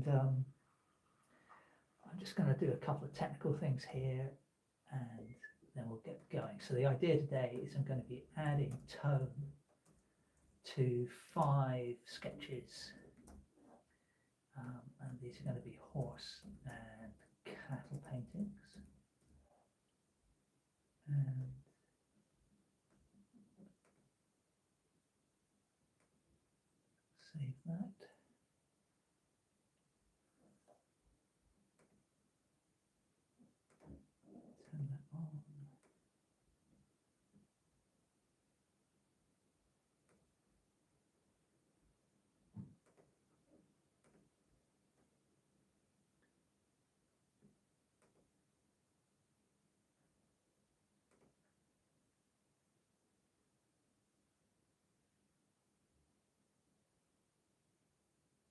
And I'm just going to do a couple of technical things here, and then we'll get going. So the idea today is I'm going to be adding tone to 5 sketches, and these are going to be horse and cattle paintings. And save that. Turn that on.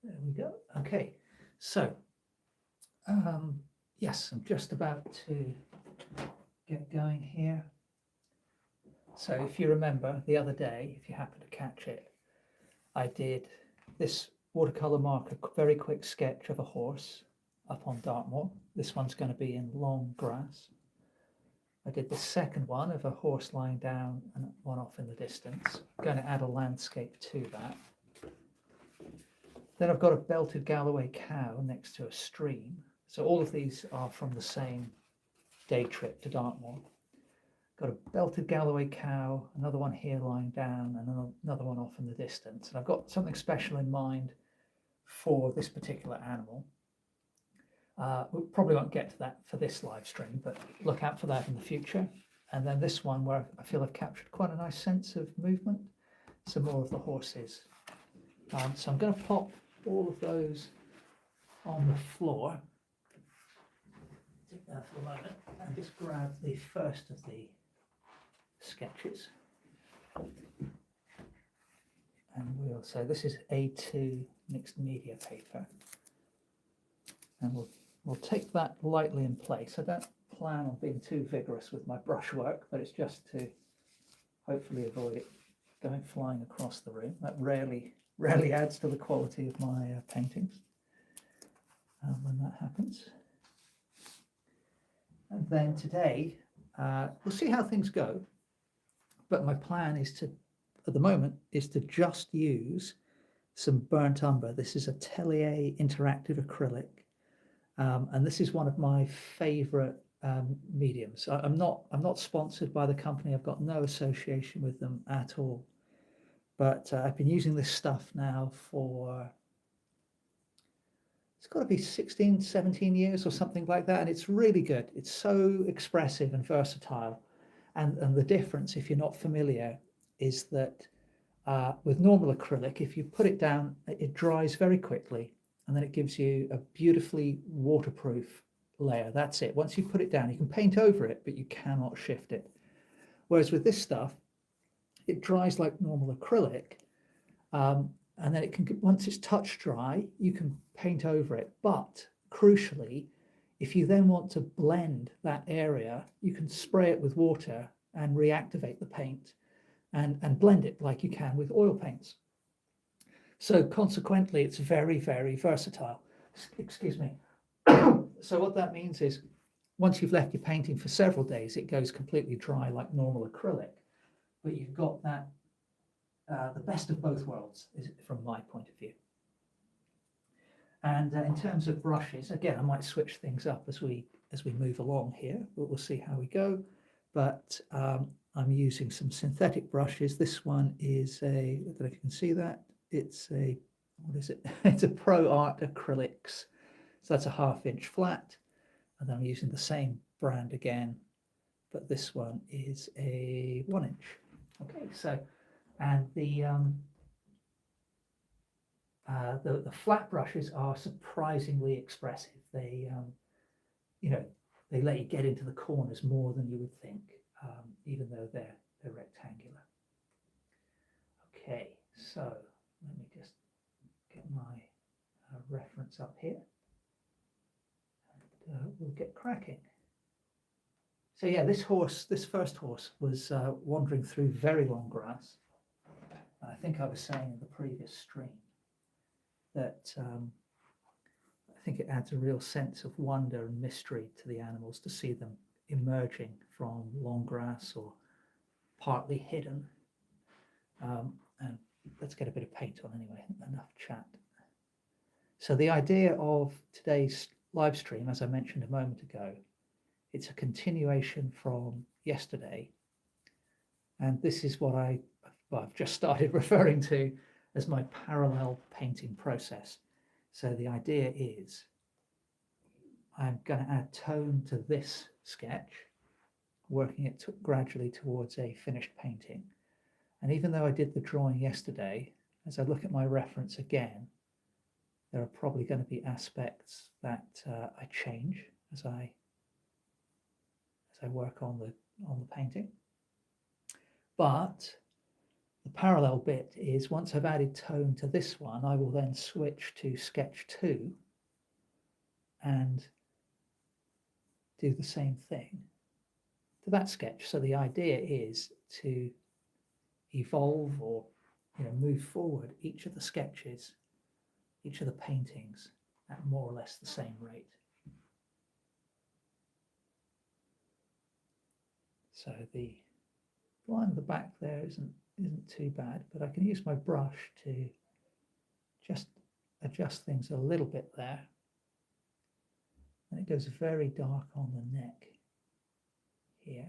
There we go. Okay, so yes, I'm just about to get going here. So if you remember the other day, if you happen to catch it, I did this watercolor marker, very quick sketch of a horse up on Dartmoor. This one's going to be in long grass. I did the second one of a horse lying down and one off in the distance. I'm going to add a landscape to that. Then I've got a belted Galloway cow next to a stream. So all of these are from the same day trip to Dartmoor. Got a belted Galloway cow, another one here lying down, and another one off in the distance. And I've got something special in mind for this particular animal. We probably won't get to that for this live stream, but look out for that in the future. And then this one where I feel I've captured quite a nice sense of movement, some more of the horses. So I'm going to pop all of those on the floor. Take that for a moment and just grab the first of the sketches. And we'll say this is A2 mixed media paper. And we'll take that lightly in place. I don't plan on being too vigorous with my brushwork, but it's just to hopefully avoid it going flying across the room. That rarely adds to the quality of my paintings when that happens. And then today, we'll see how things go. But my plan is to, at the moment, is to just use some burnt umber. This is a Tellier interactive acrylic. And this is one of my favorite mediums. I'm not sponsored by the company. I've got no association with them at all. But I've been using this stuff now for, it's got to be 16, 17 years or something like that. And it's really good. It's so expressive and versatile. And the difference, if you're not familiar, is that with normal acrylic, if you put it down, it dries very quickly. And then it gives you a beautifully waterproof layer. That's it. Once you put it down, you can paint over it, but you cannot shift it. Whereas with this stuff, it dries like normal acrylic. And then it can, once it's touch dry, you can paint over it. But crucially, if you then want to blend that area, you can spray it with water and reactivate the paint and blend it like you can with oil paints. So consequently, it's very, very versatile. Excuse me. So what that means is once you've left your painting for several days, it goes completely dry like normal acrylic. But you've got that, the best of both worlds, is from my point of view. And in terms of brushes, again, I might switch things up as we move along here, but we'll see how we go. But I'm using some synthetic brushes. This one is a, I don't know if you can see that. It's a, what is it? It's a Pro Art Acrylics. So that's a 1/2 inch flat. And then I'm using the same brand again, but this one is a 1 inch. Okay, so, and the flat brushes are surprisingly expressive. They, you know, they let you get into the corners more than you would think, even though they're rectangular. Okay, so let me just get my reference up here, and we'll get cracking. So yeah, this first horse was wandering through very long grass. I think I was saying in the previous stream that think it adds a real sense of wonder and mystery to the animals to see them emerging from long grass or partly hidden. And let's get a bit of paint on anyway, enough chat. So the idea of today's live stream, as I mentioned a moment ago, it's a continuation from yesterday. And this is what I've just started referring to as my parallel painting process. So the idea is I'm going to add tone to this sketch, working it gradually towards a finished painting. And even though I did the drawing yesterday, as I look at my reference again, there are probably going to be aspects that I change as I work on the painting. But the parallel bit is once I've added tone to this one, I will then switch to sketch 2 and do the same thing to that sketch. So the idea is to evolve or move forward each of the sketches, each of the paintings at more or less the same rate. So the line at the back there isn't too bad, but I can use my brush to just adjust things a little bit there. And it goes very dark on the neck here.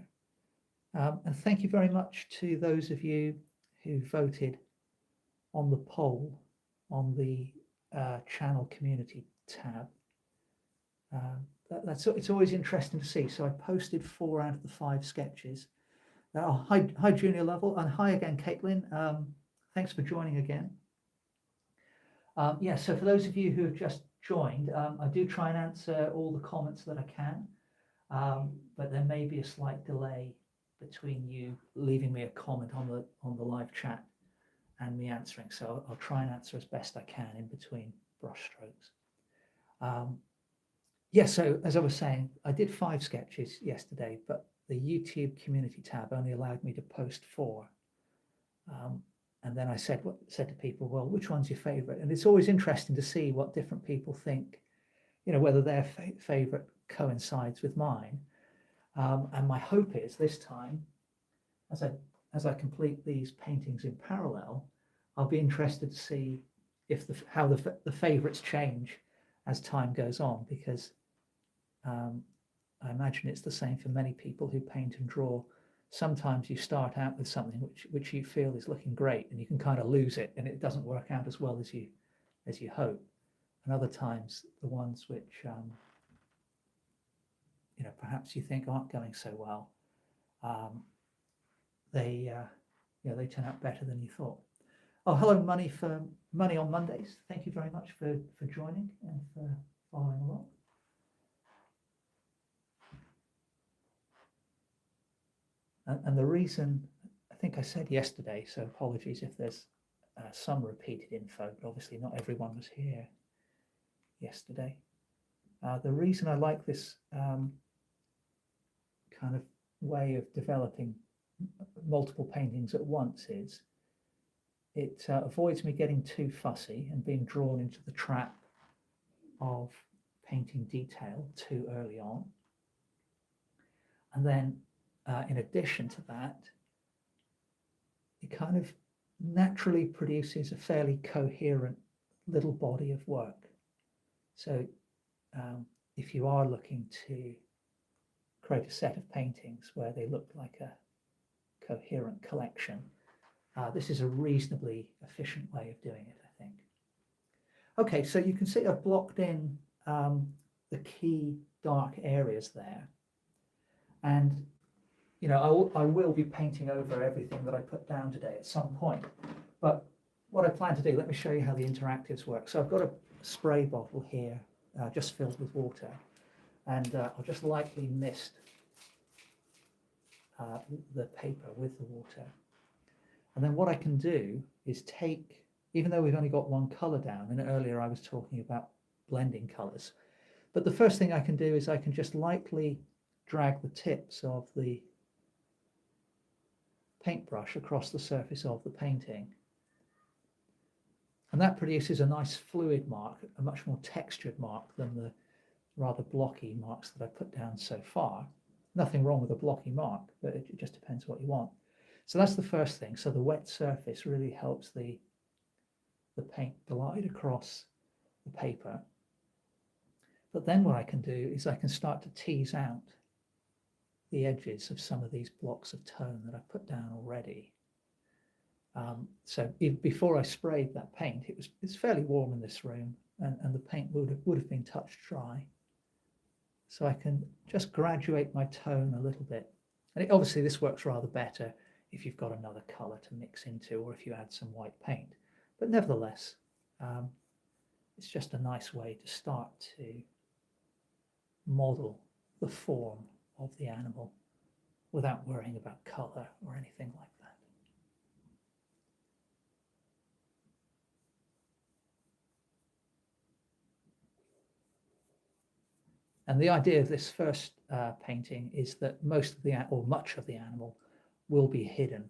And thank you very much to those of you who voted on the poll on the channel community tab. It's always interesting to see. So I posted 4 out of the 5 sketches. Hi Junior Level, and hi again Caitlin. Thanks for joining again. Yeah, so for those of you who have just joined, I do try and answer all the comments that I can, but there may be a slight delay between you leaving me a comment on the live chat and me answering. So I'll try and answer as best I can in between brush strokes. Yeah, so as I was saying, I did 5 sketches yesterday, but the YouTube community tab only allowed me to post 4. And then I said to people, well, which one's your favorite? And it's always interesting to see what different people think, whether their favorite coincides with mine. And my hope is this time, as I complete these paintings in parallel, I'll be interested to see if how the favorites change as time goes on, because I imagine it's the same for many people who paint and draw. Sometimes you start out with something which you feel is looking great, and you can kind of lose it, and it doesn't work out as well as you hope. And other times, the ones which perhaps you think aren't going so well, they turn out better than you thought. Oh, hello, Money on Mondays. Thank you very much for joining and for following along. And the reason, I think I said yesterday, so apologies if there's some repeated info, but obviously not everyone was here yesterday. The reason I like this kind of way of developing multiple paintings at once is it avoids me getting too fussy and being drawn into the trap of painting detail too early on. And then in addition to that, it kind of naturally produces a fairly coherent little body of work. So if you are looking to create a set of paintings where they look like a coherent collection, this is a reasonably efficient way of doing it, I think. Okay, so you can see I've blocked in the key dark areas there. And I will be painting over everything that I put down today at some point. But what I plan to do, let me show you how the interactives work. So I've got a spray bottle here, just filled with water, and I'll just lightly mist the paper with the water. And then what I can do is take, even though we've only got one color down, and earlier I was talking about blending colors, but the first thing I can do is I can just lightly drag the tips of the paintbrush across the surface of the painting. And that produces a nice fluid mark, a much more textured mark than the rather blocky marks that I put down so far. Nothing wrong with a blocky mark, but it just depends what you want. So that's the first thing. So the wet surface really helps the paint glide across the paper. But then what I can do is I can start to tease out the edges of some of these blocks of tone that I've put down already. So before I sprayed that paint, it's fairly warm in this room, and the paint would have been touch dry. So I can just graduate my tone a little bit. And obviously this works rather better if you've got another color to mix into, or if you add some white paint. But nevertheless, it's just a nice way to start to model the form of the animal without worrying about color or anything like that. And the idea of this first painting is that most of the, or much of the animal will be hidden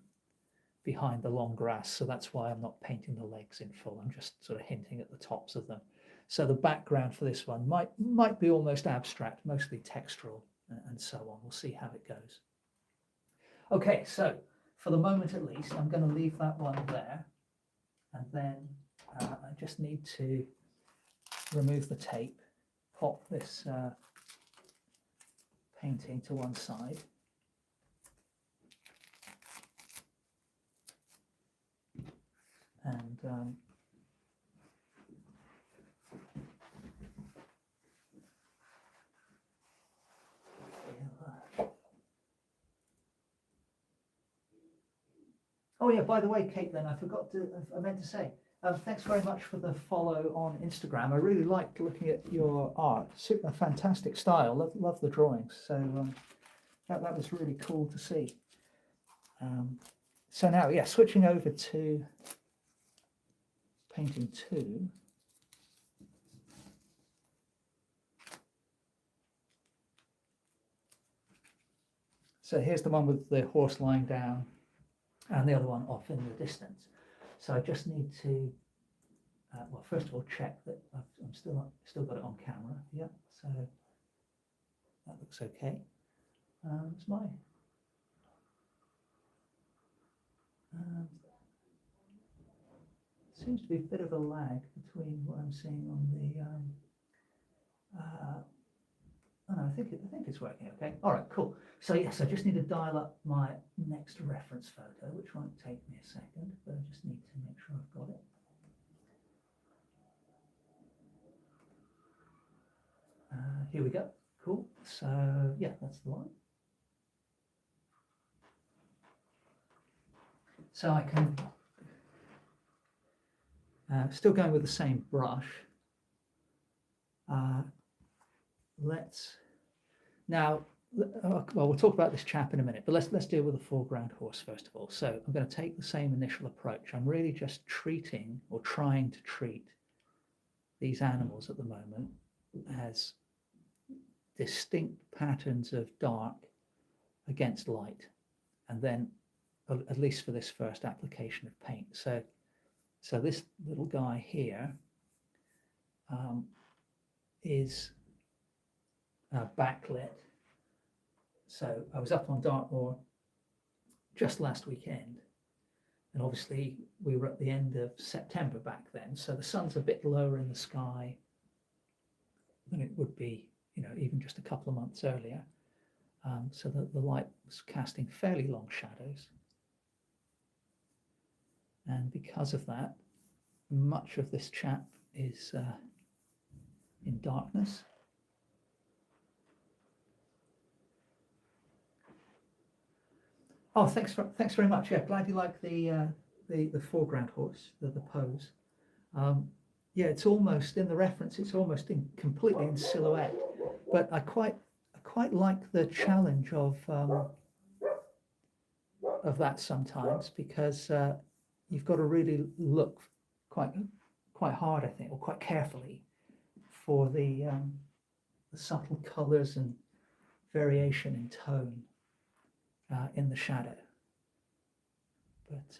behind the long grass. So that's why I'm not painting the legs in full. I'm just sort of hinting at the tops of them. So the background for this one might be almost abstract, mostly textural, and so on. We'll see how it goes. Okay, so for the moment at least, I'm going to leave that one there. And then I just need to remove the tape, pop this painting to one side. And oh yeah, by the way, Caitlin, I meant to say, thanks very much for the follow on Instagram. I really liked looking at your art. Super fantastic style. Love the drawings. So that was really cool to see. So now, yeah, switching over to painting 2. So here's the one with the horse lying down and the other one off in the distance. So I just need to, well, first of all, check that I'm still got it on camera. Yeah, so that looks okay. It's my seems to be a bit of a lag between what I'm seeing on the. Oh, no, I think it's working okay. All right, cool. So yes, I just need to dial up my next reference photo, which won't take me a second, but I just need to make sure I've got it. Here we go. Cool. So yeah, that's the one. So I can still going with the same brush. Let's now. Well, we'll talk about this chap in a minute, but let's deal with the foreground horse first of all. So I'm going to take the same initial approach. I'm really just treating or trying to treat these animals at the moment as distinct patterns of dark against light, and then at least for this first application of paint. So this little guy here is backlit. So I was up on Dartmoor just last weekend, and obviously we were at the end of September back then, so the sun's a bit lower in the sky than it would be, even just a couple of months earlier. So the light was casting fairly long shadows, and because of that, much of this chap is in darkness. Oh, thanks very much. Yeah, glad you like the foreground horse, the pose. Yeah, it's almost in the reference. It's almost completely in silhouette, but I quite like the challenge of that sometimes, because you've got to really look quite hard, I think, or quite carefully for the subtle colours and variation in tone in the shadow. But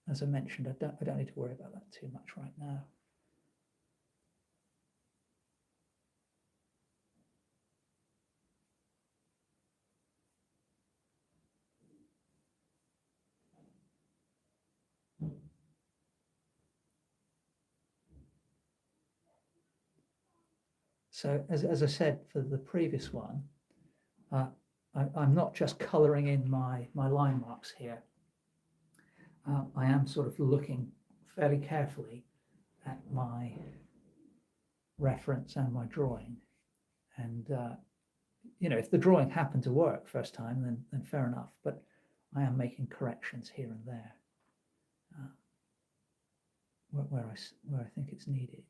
as I mentioned, I don't need to worry about that too much right now. So as I said for the previous one, I'm not just colouring in my line marks here. I am sort of looking fairly carefully at my reference and my drawing. And, if the drawing happened to work first time, then fair enough. But I am making corrections here and there where I think it's needed.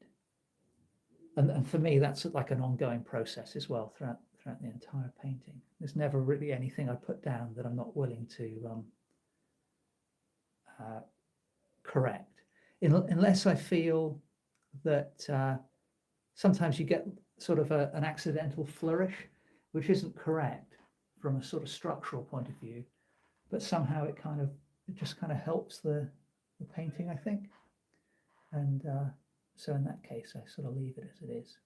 And for me, that's like an ongoing process as well throughout the entire painting. There's never really anything I put down that I'm not willing to correct, unless I feel that sometimes you get sort of an accidental flourish, which isn't correct from a sort of structural point of view, but somehow it just kind of helps the painting, I think. And so in that case, I sort of leave it as it is.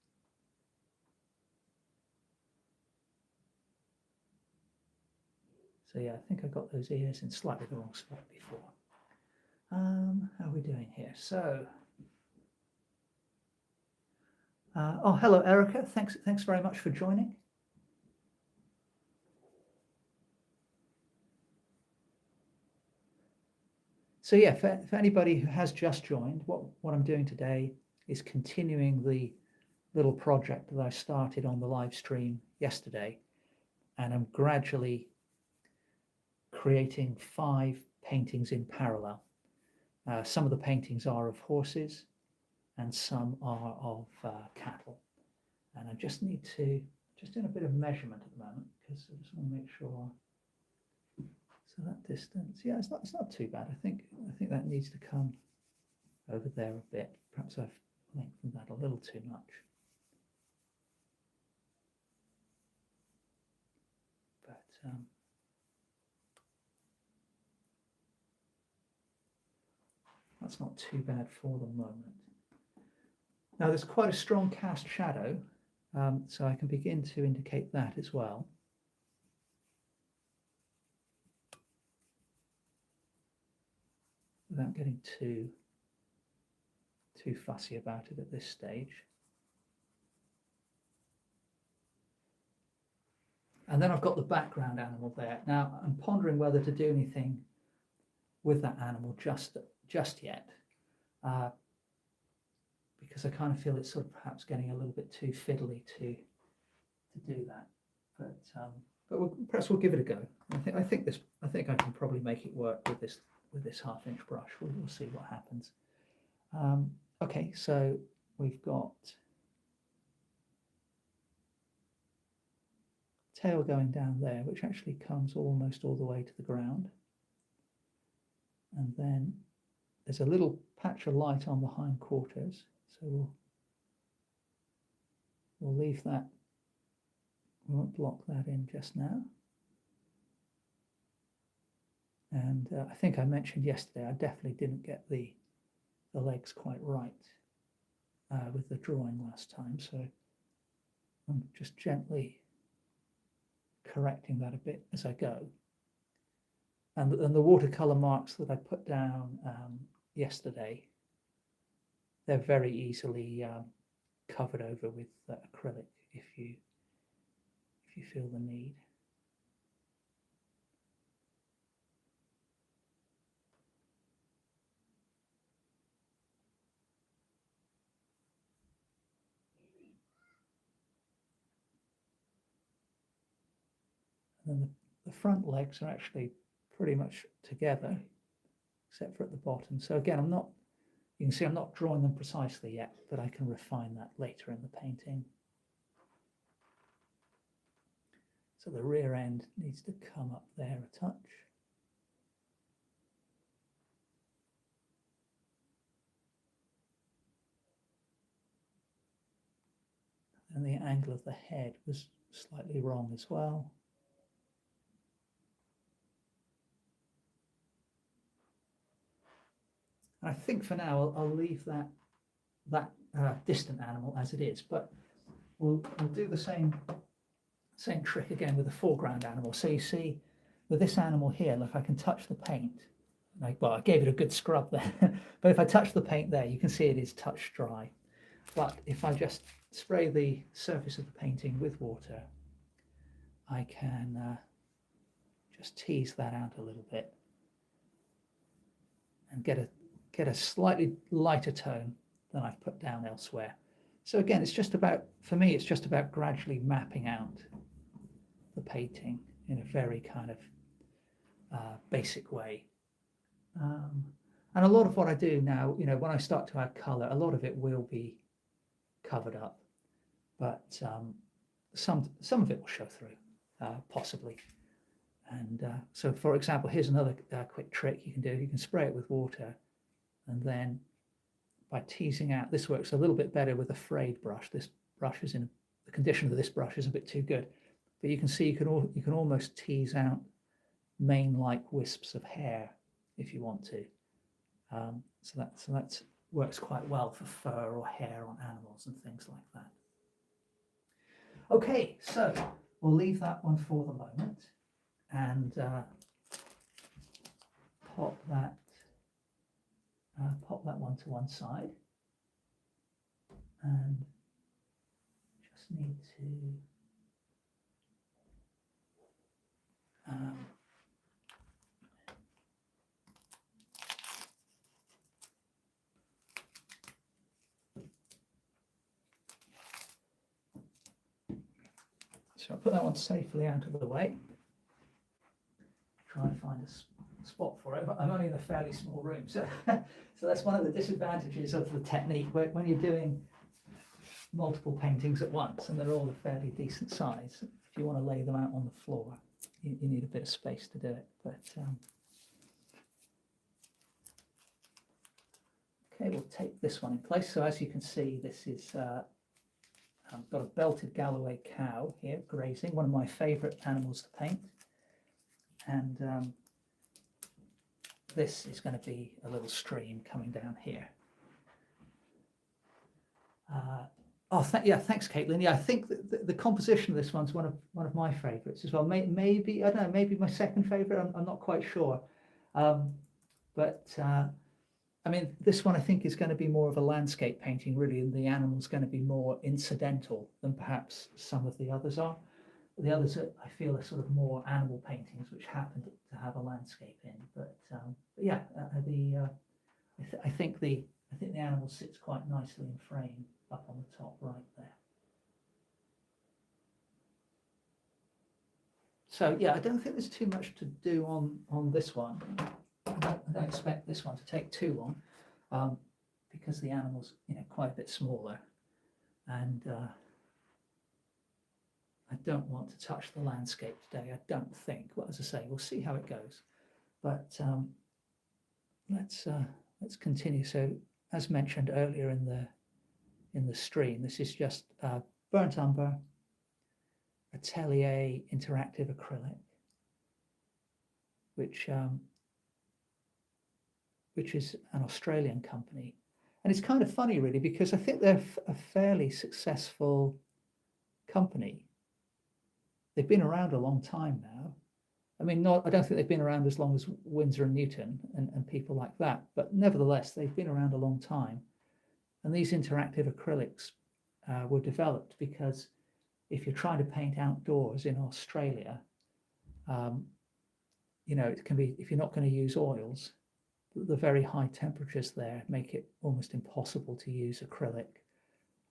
So yeah, I think I got those ears in slightly the wrong spot before. How are we doing here? So, oh, hello, Erica. Thanks very much for joining. So yeah, for anybody who has just joined, what I'm doing today is continuing the little project that I started on the live stream yesterday, and I'm gradually creating 5 paintings in parallel. Some of the paintings are of horses and some are of cattle. And I just need to, doing a bit of measurement at the moment, because I just want to make sure. So that distance, yeah, it's not too bad. I think that needs to come over there a bit. Perhaps I've lengthened that a little too much. But that's not too bad for the moment. Now there's quite a strong cast shadow, so I can begin to indicate that as well. Without getting too fussy about it at this stage. And then I've got the background animal there. Now I'm pondering whether to do anything with that animal just yet, because I kind of feel it's sort of perhaps getting a little bit too fiddly to do that. But perhaps we'll give it a go. I think I can probably make it work with this 1/2-inch brush. We'll see what happens. Okay, so we've got tail going down there, which actually comes almost all the way to the ground. And then there's a little patch of light on the hindquarters, so we'll leave that. We won't block that in just now. And I think I mentioned yesterday, I definitely didn't get the legs quite right with the drawing last time, so I'm just gently correcting that a bit as I go. And the watercolor marks that I put down yesterday, they're very easily covered over with acrylic if you feel the need. And then the front legs are actually pretty much together, except for at the bottom. So again, you can see I'm not drawing them precisely yet, but I can refine that later in the painting. So the rear end needs to come up there a touch. And the angle of the head was slightly wrong as well. And I think for now I'll leave that distant animal as it is, but we'll do the same trick again with the foreground animal. So you see with this animal here, look, I can touch the paint. Well, I gave it a good scrub there, but if I touch the paint there, you can see it is touch dry. But if I just spray the surface of the painting with water, I can just tease that out a little bit and get a slightly lighter tone than I've put down elsewhere. So again, it's just about, for me, it's just about gradually mapping out the painting in a very kind of basic way. And a lot of what I do now, when I start to add color, a lot of it will be covered up, but some of it will show through, possibly. And so, for example, here's another quick trick you can do. You can spray it with water, and then by teasing out, this works a little bit better with a frayed brush. This brush is in, the condition of this brush is a bit too good, but you can see you can almost tease out mane-like wisps of hair if you want to. So that works quite well for fur or hair on animals and things like that. Okay, so we'll leave that one for the moment and pop that one to one side, and just need to so I'll put that one safely out of the way. Try and find a spot for it. I'm only in a fairly small room, so so that's one of the disadvantages of the technique. When you're doing multiple paintings at once and they're all a fairly decent size, if you want to lay them out on the floor, you need a bit of space to do it. But okay, we'll take this one in place. So as you can see, this is I've got a belted Galloway cow here grazing, one of my favourite animals to paint. And this is going to be a little stream coming down here. Thanks, Caitlin. Yeah, I think the composition of this one's one of my favourites as well. Maybe I don't know, maybe my second favourite. I'm not quite sure. I mean, this one I think is going to be more of a landscape painting, really, and the animal's going to be more incidental than perhaps some of the others are. The others, I feel, are sort of more animal paintings, which happen to have a landscape in. But yeah, I think the animal sits quite nicely in frame up on the top right there. So yeah, I don't think there's too much to do on this one. I don't expect this one to take too long, because the animal's quite a bit smaller, and I don't want to touch the landscape today. I don't think. Well, as I say, we'll see how it goes. But let's continue. So, as mentioned earlier in the stream, this is just burnt umber, Atelier interactive acrylic, which is an Australian company. And it's kind of funny, really, because I think they're a fairly successful company. They've been around a long time now. I mean, I don't think they've been around as long as Winsor and Newton and people like that, but nevertheless, they've been around a long time. And these interactive acrylics were developed because if you're trying to paint outdoors in Australia, it can be, if you're not going to use oils, the very high temperatures there make it almost impossible to use acrylic,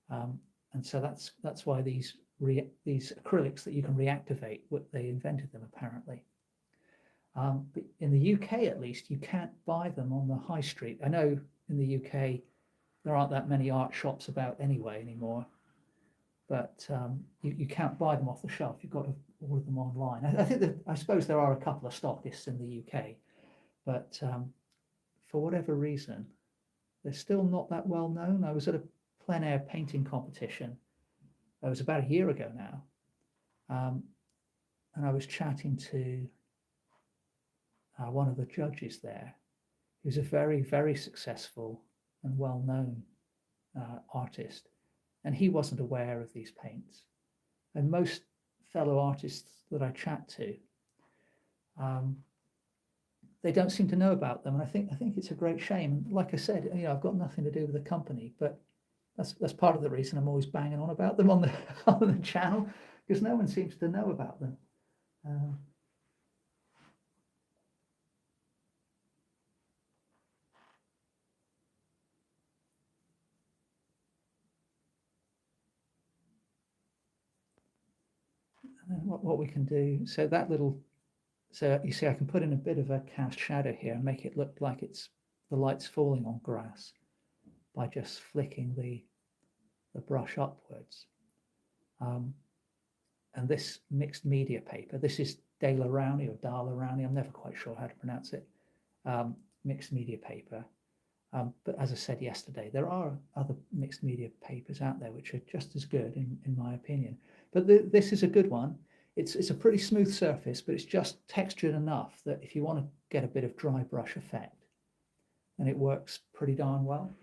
and so that's why these acrylics that you can reactivate, they invented them apparently. But in the UK, at least, you can't buy them on the high street. I know in the UK there aren't that many art shops about anymore, but you can't buy them off the shelf. You've got to order them online. I suppose there are a couple of stockists in the UK, but for whatever reason, they're still not that well known. I was at a plein air painting competition. It was about a year ago now, and I was chatting to one of the judges there, He was a very, very successful and well-known artist, and he wasn't aware of these paints. And most fellow artists that I chat to, they don't seem to know about them, and I think it's a great shame. Like I said, I've got nothing to do with the company, but that's part of the reason I'm always banging on about them on the on the channel, because no one seems to know about them. What we can do, so you see, I can put in a bit of a cast shadow here and make it look like the light's falling on grass by just flicking the brush upwards. And this mixed media paper, this is Daler-Rowney or Daler-Rowney, I'm never quite sure how to pronounce it, mixed media paper. But as I said yesterday, there are other mixed media papers out there which are just as good, in my opinion. But this is a good one. It's a pretty smooth surface, but it's just textured enough that if you want to get a bit of dry brush effect, then it works pretty darn well.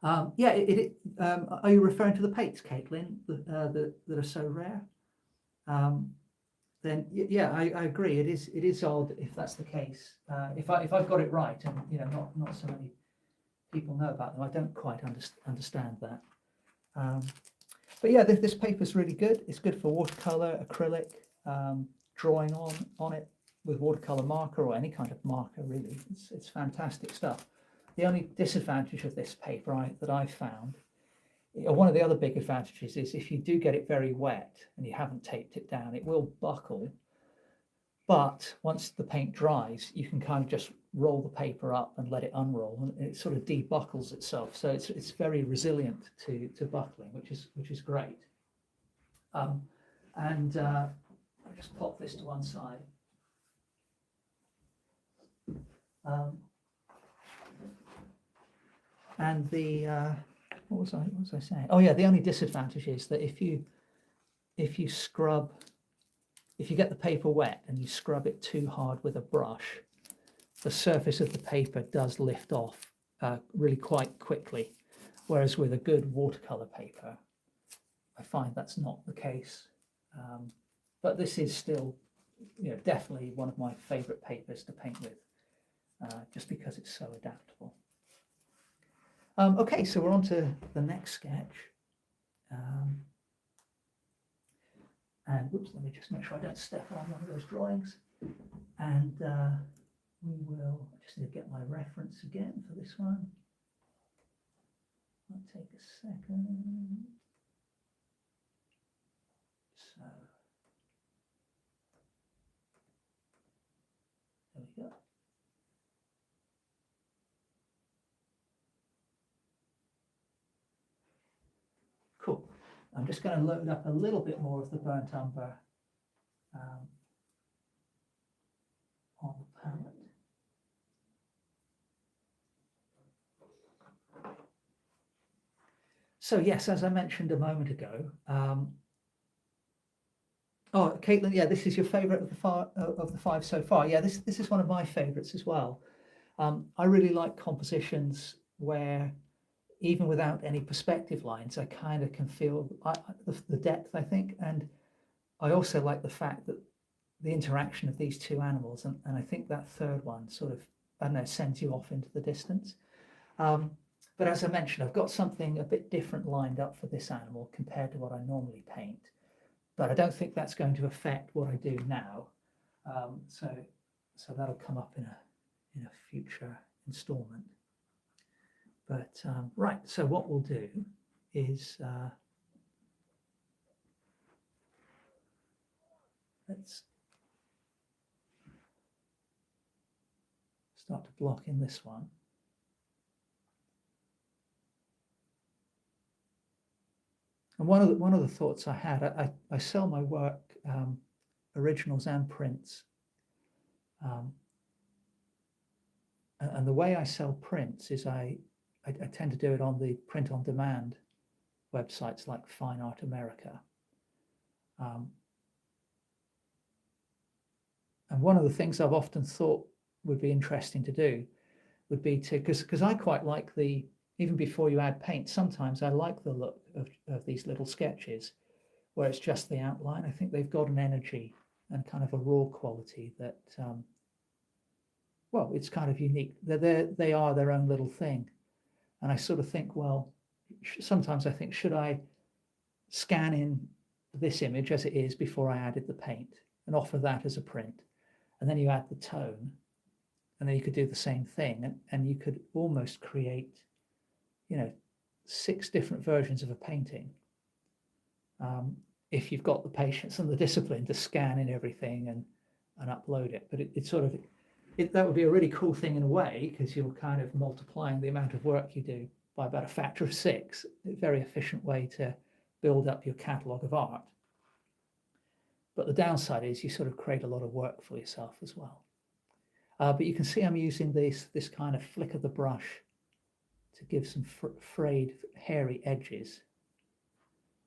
Are you referring to the pates, Caitlin, that are so rare? Then yeah, I agree. It is odd if that's the case. If I've got it right, and not so many people know about them, I don't quite understand that. But yeah, this paper is really good. It's good for watercolor, acrylic, drawing on it with watercolor marker or any kind of marker. Really, it's fantastic stuff. The only disadvantage of this paper that I've found, one of the other big advantages, is if you do get it very wet and you haven't taped it down, it will buckle. But once the paint dries, you can kind of just roll the paper up and let it unroll, and it sort of debuckles itself. So it's very resilient to buckling, which is great. I'll just pop this to one side. And what was I saying? Oh yeah, the only disadvantage is that if you get the paper wet and you scrub it too hard with a brush, the surface of the paper does lift off really quite quickly. Whereas with a good watercolor paper, I find that's not the case. But this is still, definitely one of my favorite papers to paint with, just because it's so adaptable. Okay, so we're on to the next sketch. And whoops, let me just make sure I don't step on one of those drawings. And I just need to get my reference again for this one. I'll take a second. So, there we go. Cool. I'm just going to load up a little bit more of the burnt umber on the palette. So yes, as I mentioned a moment ago, oh, Caitlin, yeah, this is your favourite of the five so far. Yeah, this is one of my favourites as well. I really like compositions where, even without any perspective lines, I kind of can feel the depth, I think. And I also like the fact that the interaction of these two animals, and I think that third one sort of, I don't know, sends you off into the distance. But as I mentioned, I've got something a bit different lined up for this animal compared to what I normally paint. But I don't think that's going to affect what I do now. So that'll come up in a future installment. But right, so what we'll do is let's start to block in this one. And one of the thoughts I had, I sell my work, originals and prints. And the way I sell prints is I tend to do it on the print on demand websites like Fine Art America. And one of the things I've often thought would be interesting to do would be to, because I quite like even before you add paint, sometimes I like the look of these little sketches where it's just the outline. I think they've got an energy and kind of a raw quality that, well, it's kind of unique. They are their own little thing. And I sort of think, well, sometimes I think, should I scan in this image as it is before I added the paint and offer that as a print? And then you add the tone, and then you could do the same thing, and you could almost create, 6 different versions of a painting, if you've got the patience and the discipline to scan in everything and upload it. But that would be a really cool thing in a way, because you're kind of multiplying the amount of work you do by about a factor of 6. A very efficient way to build up your catalogue of art. But the downside is you sort of create a lot of work for yourself as well. But you can see I'm using this kind of flick of the brush to give some frayed, hairy edges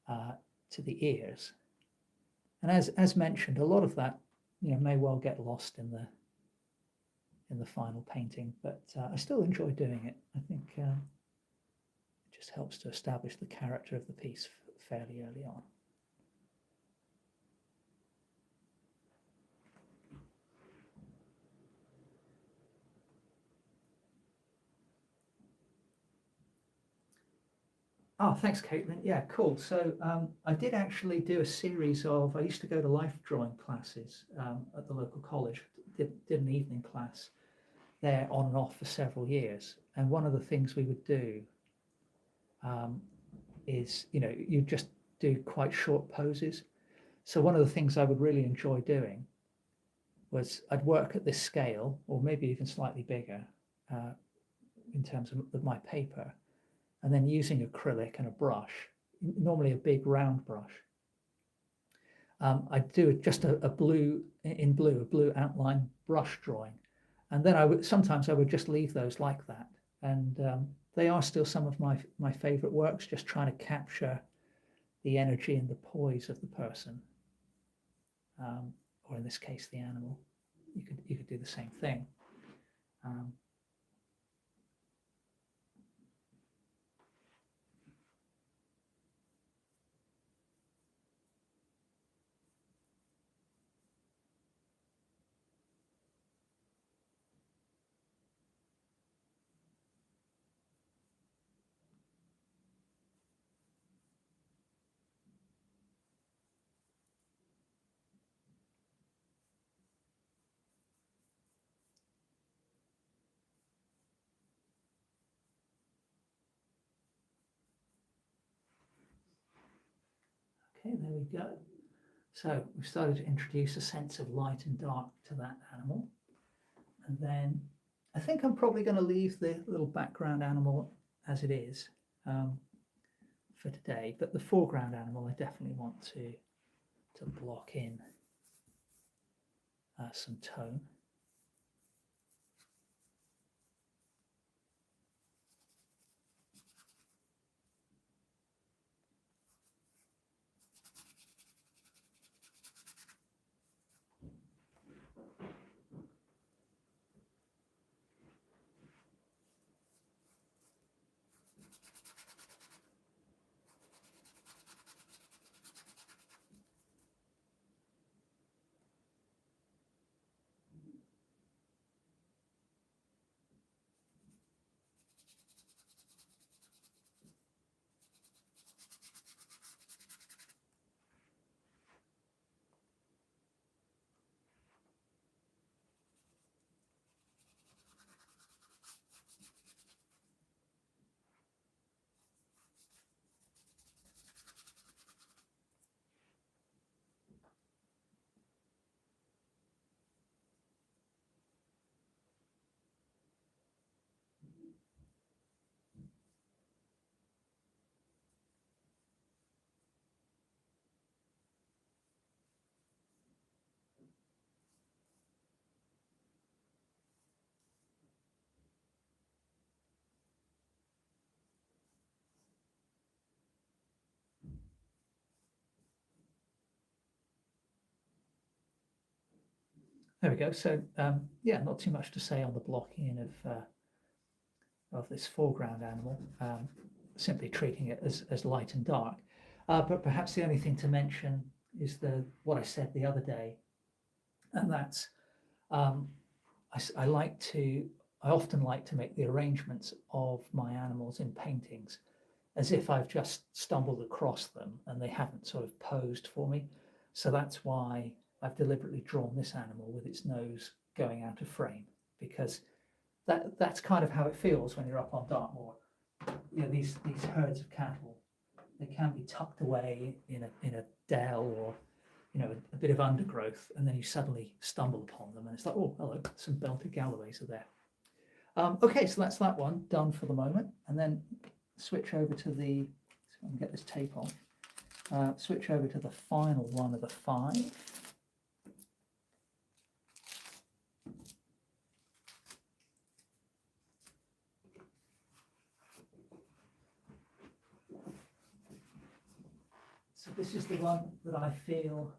to the ears. And as mentioned, a lot of that may well get lost in the final painting, but I still enjoy doing it. I think it just helps to establish the character of the piece fairly early on. Oh, thanks, Caitlin. Yeah, cool. So I did actually do a series I used to go to life drawing classes at the local college, did an evening class there on and off for several years. And one of the things we would do is, you just do quite short poses. So one of the things I would really enjoy doing was I'd work at this scale, or maybe even slightly bigger in terms of my paper, and then using acrylic and a brush, normally a big round brush. I'd do just a blue outline brush drawing. And then sometimes I would just leave those like that. And they are still some of my favorite works, just trying to capture the energy and the poise of the person, or in this case, the animal. You could do the same thing. Okay, there we go. So we've started to introduce a sense of light and dark to that animal. And then I think I'm probably going to leave the little background animal as it is for today. But the foreground animal, I definitely want to block in some tone. there we go. So yeah, not too much to say on the blocking in of this foreground animal, simply treating it as light and dark. But perhaps the only thing to mention is what I said the other day, and that's um, I often like to make the arrangements of my animals in paintings as if I've just stumbled across them and they haven't sort of posed for me. So that's why I've deliberately drawn this animal with its nose going out of frame, because that's kind of how it feels when you're up on Dartmoor. You know, these herds of cattle, they can be tucked away in a dell or a bit of undergrowth, and then you suddenly stumble upon them, and it's like, oh, hello, some belted Galloways are there. Okay, so that's that one done for the moment, and then switch over to the. So I can get this tape on. Switch over to the final one of the 5. So this is the one that I feel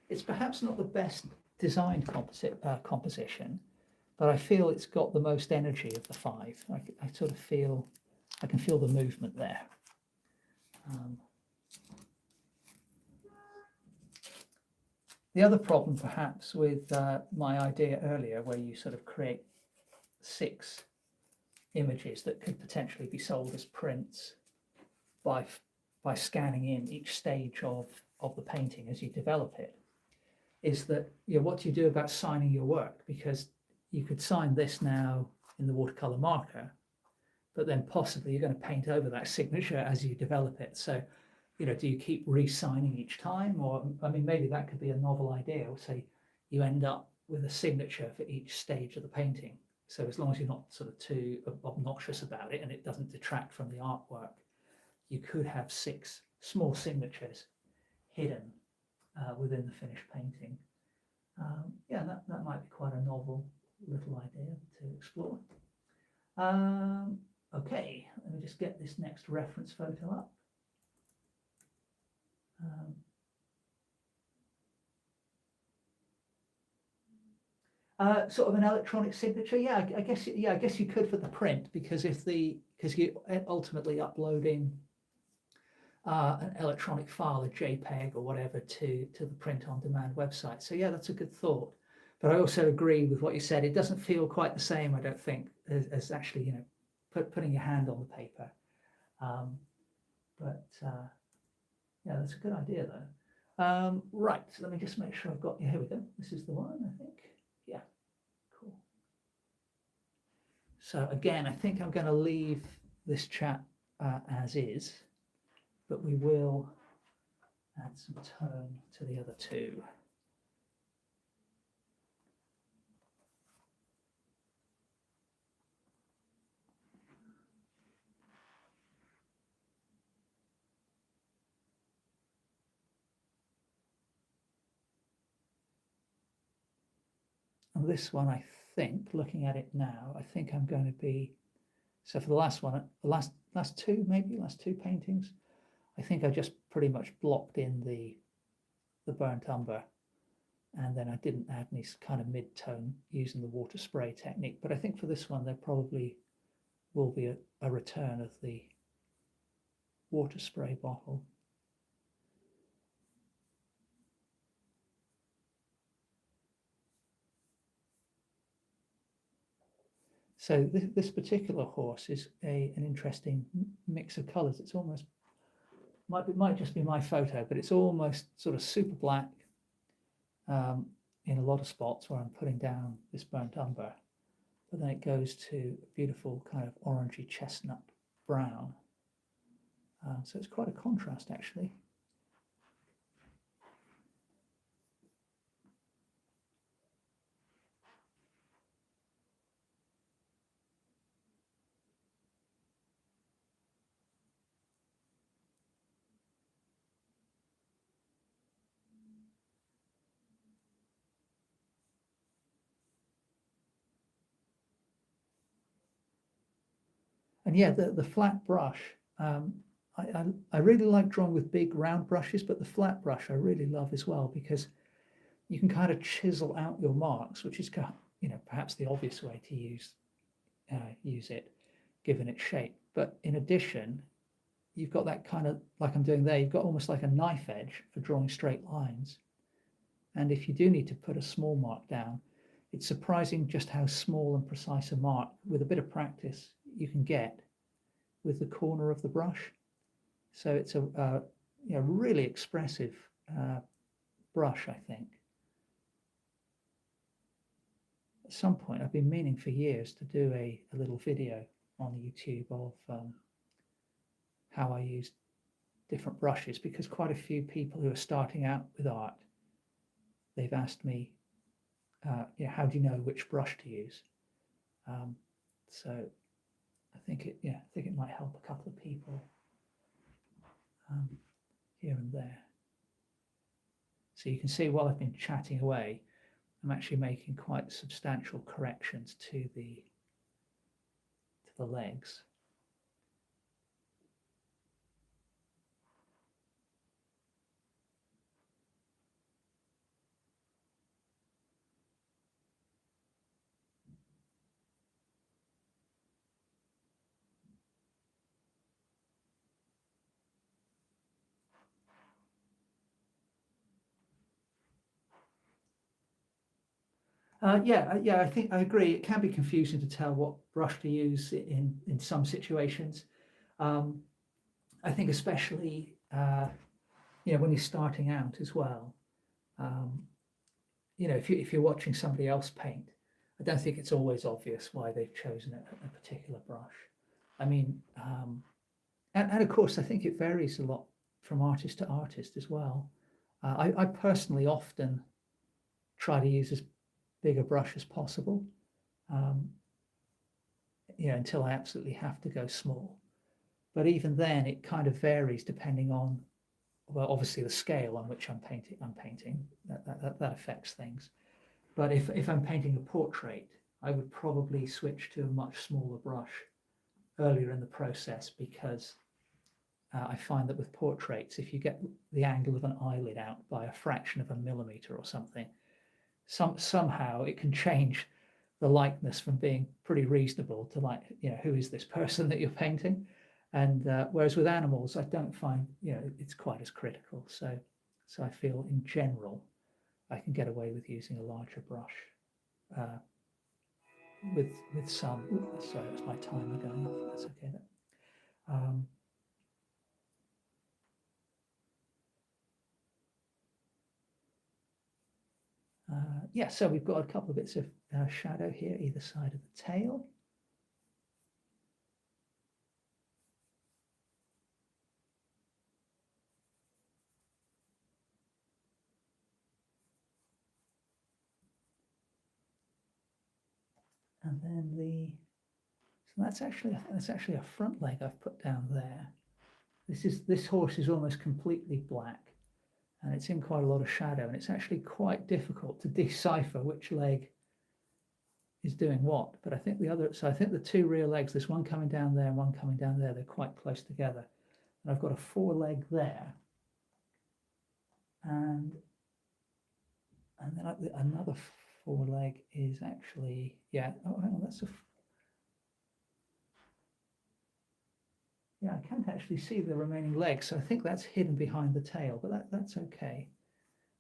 it's perhaps not the best designed composition, but I feel it's got the most energy of the 5. I sort of feel, I can feel the movement there. The other problem perhaps with my idea earlier, where you sort of create 6 images that could potentially be sold as prints by scanning in each stage of the painting as you develop it, is that, what do you do about signing your work? Because you could sign this now in the watercolor marker, but then possibly you're going to paint over that signature as you develop it. So, do you keep re-signing each time? Or, I mean, maybe that could be a novel idea. Say you end up with a signature for each stage of the painting. So as long as you're not sort of too obnoxious about it and it doesn't detract from the artwork, you could have 6 small signatures hidden within the finished painting. Yeah, that might be quite a novel little idea to explore. Okay, let me just get this next reference photo up. Sort of an electronic signature, yeah. I guess you could for the print, because because you're ultimately uploading an electronic file, a JPEG or whatever, to the print-on-demand website. So yeah, that's a good thought. But I also agree with what you said. It doesn't feel quite the same, I don't think, as actually, putting your hand on the paper. Yeah, that's a good idea though. Right, so let me just make sure I've got, here we go. This is the one, I think. Yeah, cool. So again, I think I'm going to leave this chat as is, but we will add some tone to the other 2. And this one, I think, looking at it now, I think I'm going to be, so for the last one, the last 2 paintings, I think I just pretty much blocked in the burnt umber, and then I didn't add any kind of mid-tone using the water spray technique. But I think for this one, there probably will be a return of the water spray bottle. So this particular horse is an interesting mix of colors. It's almost, might just be my photo, but it's almost sort of super black in a lot of spots where I'm putting down this burnt umber, but then it goes to a beautiful kind of orangey chestnut brown. So it's quite a contrast, actually. And yeah, the flat brush, I really like drawing with big round brushes, but the flat brush I really love as well, because you can kind of chisel out your marks, which is, perhaps the obvious way to use it, given its shape. But in addition, you've got that kind of, like I'm doing there, you've got almost like a knife edge for drawing straight lines. And if you do need to put a small mark down, it's surprising just how small and precise a mark, with a bit of practice, you can get with the corner of the brush. So it's a really expressive brush, I think. At some point, I've been meaning for years to do a little video on YouTube of how I use different brushes, because quite a few people who are starting out with art, they've asked me, how do you know which brush to use? So I think it might help a couple of people here and there. So you can see, while I've been chatting away, I'm actually making quite substantial corrections to the legs. I think I agree. It can be confusing to tell what brush to use in some situations. I think especially when you're starting out as well. If you're watching somebody else paint, I don't think it's always obvious why they've chosen a particular brush. I mean, and of course, I think it varies a lot from artist to artist as well. I personally often try to use as big a brush as possible, until I absolutely have to go small. But even then, it kind of varies depending on, well, obviously the scale on which I'm painting. That affects things. But if I'm painting a portrait, I would probably switch to a much smaller brush earlier in the process, because I find that with portraits, if you get the angle of an eyelid out by a fraction of a millimeter or something, somehow it can change the likeness from being pretty reasonable to, like, who is this person that you're painting? And whereas with animals, I don't find it's quite as critical. So I feel in general I can get away with using a larger brush with some. Sorry, that's my timer going off. That's okay. So we've got a couple of bits of shadow here, either side of the tail. And then that's actually a front leg I've put down there. This horse is almost completely black, and it's in quite a lot of shadow, and it's actually quite difficult to decipher which leg is doing what. But I think the two rear legs, there's one coming down there and one coming down there, they're quite close together. And I've got a foreleg there, and then another foreleg is actually, hang on, I can't actually see the remaining legs, so I think that's hidden behind the tail, but that's okay.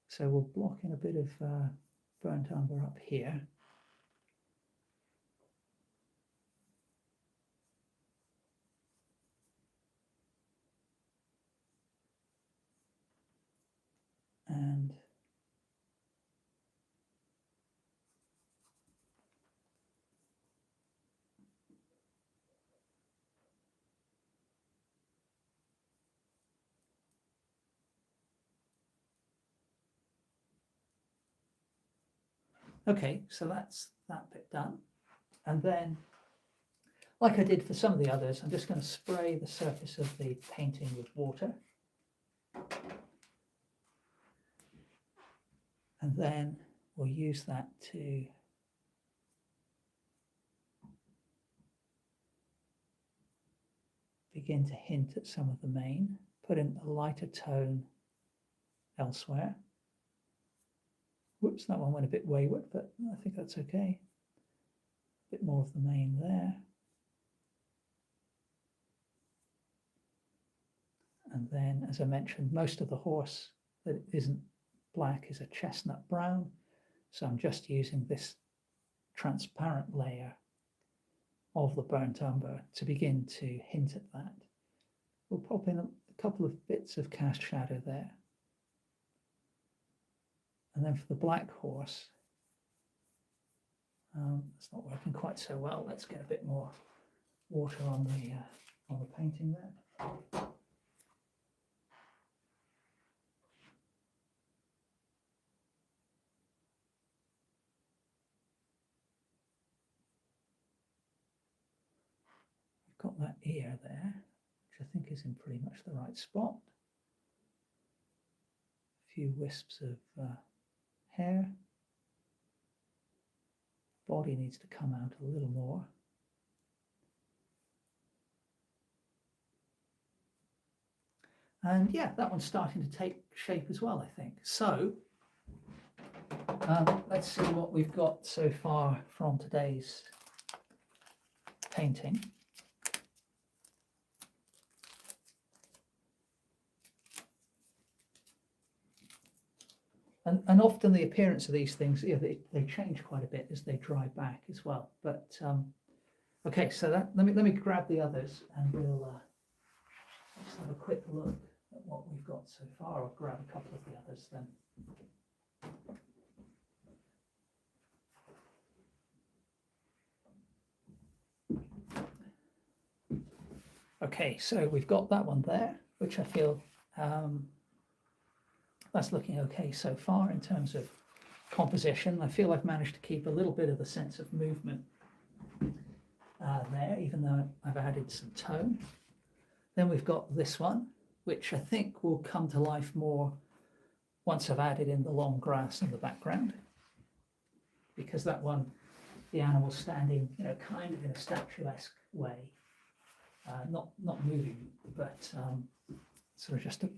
So we'll block in a bit of burnt umber up here. And okay, so that's that bit done. And then, like I did for some of the others, I'm just going to spray the surface of the painting with water. And then we'll use that to begin to hint at some of the mane, put in a lighter tone elsewhere. Whoops, that one went a bit wayward, but I think that's okay. A bit more of the mane there. And then, as I mentioned, most of the horse that isn't black is a chestnut brown. So I'm just using this transparent layer of the burnt umber to begin to hint at that. We'll pop in a couple of bits of cast shadow there. And then for the black horse, it's not working quite so well. Let's get a bit more water on the painting there. Got that ear there, which I think is in pretty much the right spot. A few wisps of hair. Body needs to come out a little more. And yeah, that one's starting to take shape as well, I think. So let's see what we've got so far from today's painting. And often the appearance of these things, yeah, they change quite a bit as they dry back as well. But okay, so let me grab the others and we'll just have a quick look at what we've got so far. I'll grab a couple of the others then. Okay, so we've got that one there, which I feel that's looking okay so far in terms of composition. I feel I've managed to keep a little bit of the sense of movement there, even though I've added some tone. Then we've got this one, which I think will come to life more once I've added in the long grass in the background, because that one, the animal's standing, kind of in a statuesque way, not moving, but sort of just a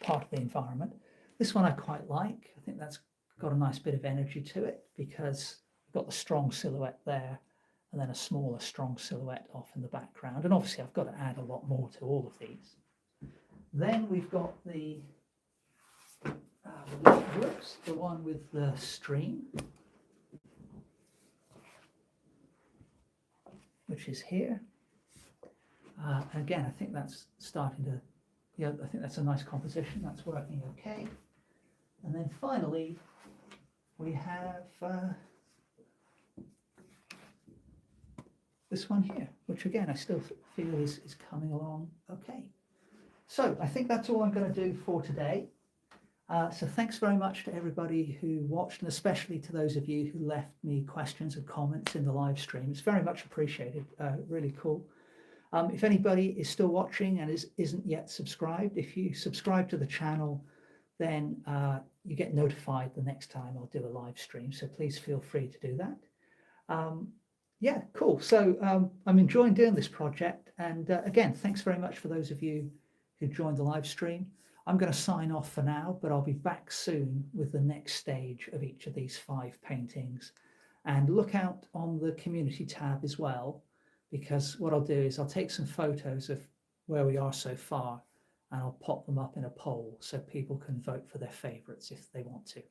part of the environment. This one I quite like. I think that's got a nice bit of energy to it because we've got the strong silhouette there and then a smaller strong silhouette off in the background. And obviously I've got to add a lot more to all of these. Then we've got the one with the stream, which is here. Again, I think that's starting to, I think that's a nice composition. That's working okay. And then finally, we have this one here, which again, I still feel is coming along okay. So I think that's all I'm going to do for today. So thanks very much to everybody who watched, and especially to those of you who left me questions and comments in the live stream. It's very much appreciated, really cool. If anybody is still watching and isn't yet subscribed, if you subscribe to the channel, then you get notified the next time I'll do a live stream. So please feel free to do that. Yeah, cool. So I'm enjoying doing this project. And again, thanks very much for those of you who joined the live stream. I'm going to sign off for now, but I'll be back soon with the next stage of each of these 5 paintings. And look out on the community tab as well, because what I'll do is I'll take some photos of where we are so far and I'll pop them up in a poll so people can vote for their favorites if they want to.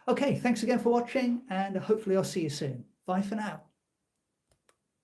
Okay, thanks again for watching, and hopefully I'll see you soon. Bye for now.